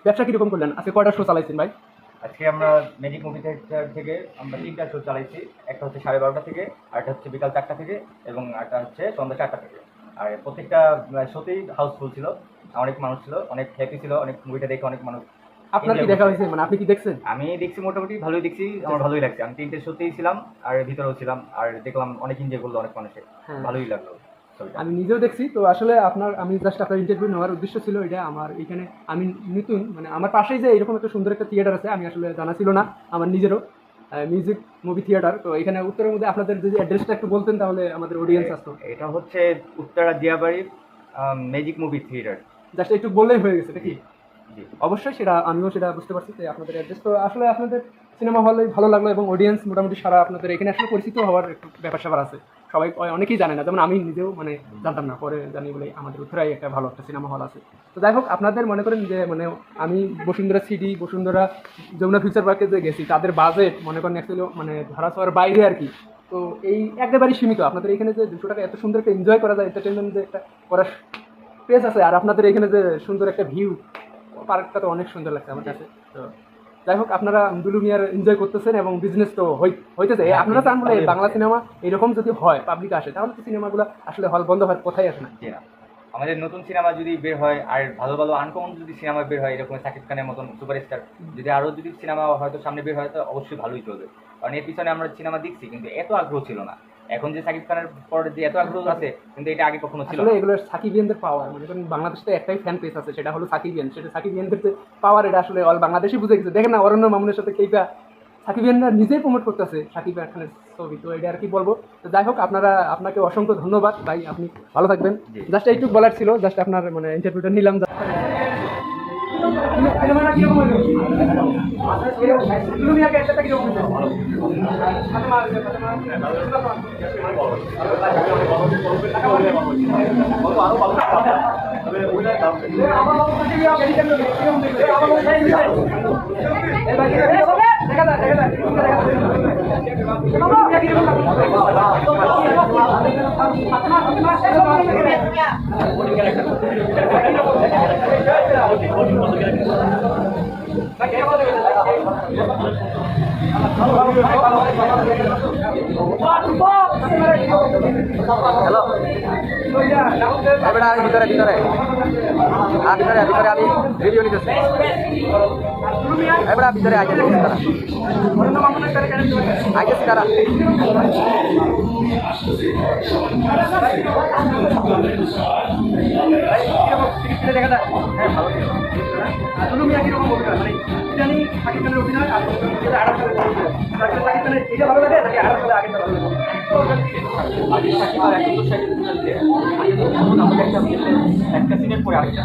ব্যবসা কিরকম করলেন? আজকে কয়টা শো চালাইছেন ভাই? আজকে আমরা ম্যাজিক মুভি থিয়েটার থেকে আমরা 3টা শো চালাইছি। একটা হচ্ছে 12:30 থেকে, আরেকটা হচ্ছে বিকাল 4টা থেকে, এবং আরেকটা হচ্ছে সন্ধ্যা 4টা থেকে। আর প্রত্যেকটা শোতেই হাউসফুল ছিল, অনেক মানুষ ছিল, অনেক হ্যাপি ছিল, অনেক মুভিটা দেখে অনেক মানুষ। আপনার কি দেখা হয়েছে, মানে আপনি কি দেখছেন? আমি দেখছি, মোটামুটি ভালোই দেখছি, আমার ভালোই লাগছে। আমি 3টে শোতেই ছিলাম আর ভিতরেও ছিলাম, আর দেখলাম অনেক এনজয় করলো অনেক মানুষের, ভালোই লাগলো। আমি নিজেও দেখছি। তো আসলে আমি জাস্ট আপনার ইন্টারভিউ নেওয়ার উদ্দেশ্য ছিল এটা। আমার এখানে আমি নতুন, মানে আমার পাশেই যে এরকম একটা সুন্দর একটা থিয়েটার আছে আমি আসলে জানা ছিল না আমার নিজেরও, মিউজিক মুভি থিয়েটার। তো এখানে উত্তরের মধ্যে আপনাদের যদি অ্যাড্রেসটা একটু বলতেন তাহলে আমাদের অডিয়েন্স আসতো। এটা হচ্ছে Uttara Diabari magic movie theatre. Just একটু বললেই হয়ে গেছে নাকি? অবশ্যই সেটা আমিও সেটা বুঝতে পারছি যে আপনাদের অ্যাড্রেস। তো আসলে আপনাদের সিনেমা হলে ভালো লাগলো এবং অডিয়েন্স মোটামুটি সারা আপনাদের এখানে আসলে পরিচিত হওয়ার একটু ব্যাপার স্যাপার আছে। সবাই অনেকেই জানে না, যেমন আমি নিজেও মানে জানতাম না, পরে জানি বলে আমাদের উত্তরায় একটা ভালো একটা সিনেমা হল আছে। তো যাই হোক, আপনাদের মনে করেন যে মানে আমি বসুন্ধরা সিটি, বসুন্ধরা যমুনা ফিউচার পার্কে যে গেছি, তাদের বাজেট মনে করেন অ্যাকচুয়ালি মানে ধরা ছোঁয়ার বাইরে আর কি। তো এই একেবারেই সীমিত। আপনাদের এখানে যে 200 টাকা এত সুন্দর একটা এনজয় করা যায়, এন্টারটেনমেন্ট যে একটা করার স্পেস আছে, আর আপনাদের এখানে যে সুন্দর একটা ভিউ, পার্কটা তো অনেক সুন্দর লাগছে আমার কাছে। তো যাই হোক, আপনারা দুলু মিয়ার এনজয় করতেছেন এবং বিজনেস তো হইতেছে। আপনারা চান বলে বাংলা সিনেমা এরকম যদি হয়, পাবলিক আসে, তাহলে তো সিনেমাগুলো আসলে হল বন্ধ হওয়ার কথাই আসে না। আমাদের নতুন সিনেমা যদি বের হয়, আর ভালো ভালো আনকমন যদি সিনেমা বের হয়, এরকম সাকিব খানের মতন সুপারস্টার যদি আরও যদি সিনেমা হয়তো সামনে বের হয়, তো অবশ্যই ভালোই চলবে। কারণ এর পিছনে আমরা সিনেমা দেখছি, কিন্তু এত আগ্রহ ছিল না। এখন যে সাকিব খানের পরে যে এত আগ্রহ আছে, কিন্তু এটা আগে কখনো ছিল না। এগুলো সাকিবিয়ানদের পাওয়ার। মানে কারণ বাংলাদেশে তো একটাই ফ্যান পেজ আছে, সেটা হলো সাকিবিয়ান। সেটা সাকিবিয়ানদের যে পাওয়ার, এটা আসলে অল বাংলাদেশই বুঝে গেছে। দেখেন না, অরণ্য মামুনের সাথে কেইটা সাকিবিয়ানরা নিজেই প্রমোট করতেছে সাকিব খানের ছবি। তো এটা আর কি বলবো। তো যাই হোক, আপনাকে অসংখ্য ধন্যবাদ ভাই, আপনি ভালো থাকবেন। জাস্ট এইটুকু বলার ছিল, জাস্ট আপনার মানে ইন্টারভিউটা নিলাম। হ্যালো, ভিতরে ভিতরে ভিতরে আমি ভিডিও নিতেছি। এবার ভিতরে আইতেছি কারা দেখা যায়। হ্যাঁ, ভালো দুলু মিয়া কিরকম অভিনয়, মানে ইদানি সাকিব খানের অভিনয় আর সাকিব খানের এটা ভালো লাগে নাকি আরো সালে আগেটা ভালো লাগে? আগে সাকিব আর এখন তো সাকিব একটা সিনের পরে আরেকটা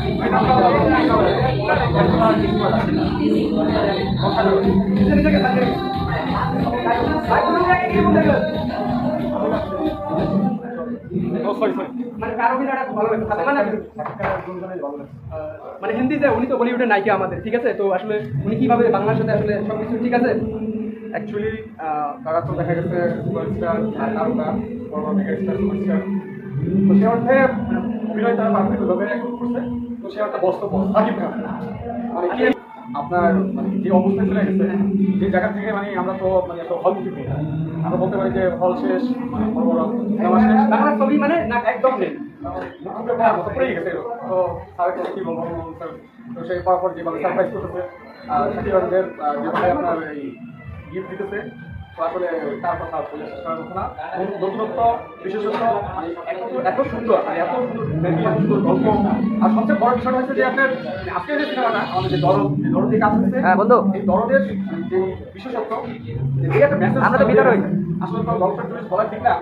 মানে হিন্দিতে উনি তো বলিউডের নায়িকা আমাদের, ঠিক আছে? তো আসলে উনি কিভাবে বাংলার সাথে আসলে সবকিছু ঠিক আছে? অ্যাকচুয়ালি তারা তো দেখা গেছে সুপারস্টার, তারকা বড় মেগাস্টার সুপারস্টার। তো সে অর্থে অভিনয় তারা পারফেক্টভাবে করছে। তো সে একটা বস্তু সাকিব খান মানে আপনার মানে যে অবস্থায় চলে গেছে, যে জায়গা থেকে মানে আমরা তো মানে একটা হল মুক্তি নেই, আমরা বলতে পারি যে হল শেষ, মানে বড় বড় সিনেমা শেষ, বাংলা ছবি মানে না একদম নেই, পড়েই গেছে। তো স্যারকে কি বলবো, তো সেই পরপর যেভাবে সারপ্রাইজ করতেছে সাকিব খানদের, যেভাবে আপনার এই গিফট দিতেছে, তো আসলে তার কথা বলে শেষ করার কথা না। নতুনত্ব, বিশেষত্ব, এত সুন্দর আর এত সুন্দর গল্প। আর সবচেয়ে বড় বিষয়টা হচ্ছে যে আপনার আজকে যে সিনেমাটা আমাদের যে দরদ যে কাজ হচ্ছে, বন্ধু এই দরদের যে বিশেষত্ব, এই একটা মেসেজ আসলে গল্পের বলার ঠিক না।